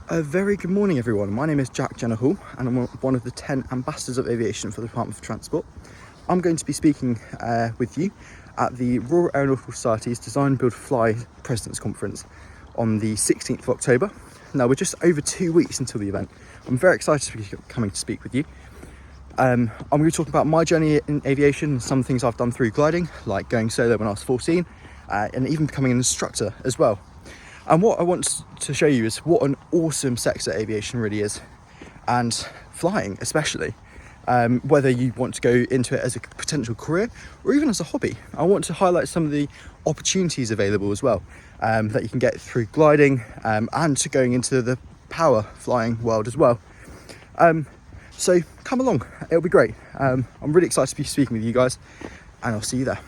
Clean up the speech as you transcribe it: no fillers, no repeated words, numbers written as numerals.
A very good morning, everyone. My name is Jack Jenner Hall, and I'm one of the 10 ambassadors of aviation for the Department for Transport. I'm going to be speaking with you at the Royal Aeronautical Society's Design, Build, Fly President's Conference on the 16th of October. Now, we're just over 2 weeks until the event. I'm very excited to be coming to speak with you. I'm going to be talking about my journey in aviation and some things I've done through gliding, like going solo when I was 14, and even becoming an instructor as well. And what I want to show you is what an awesome sector aviation really is, and flying especially. Whether you want to go into it as a potential career or even as a hobby, I want to highlight some of the opportunities available as well, that you can get through gliding and to going into the power flying world as well. So come along, it'll be great. I'm really excited to be speaking with you guys, and I'll see you there.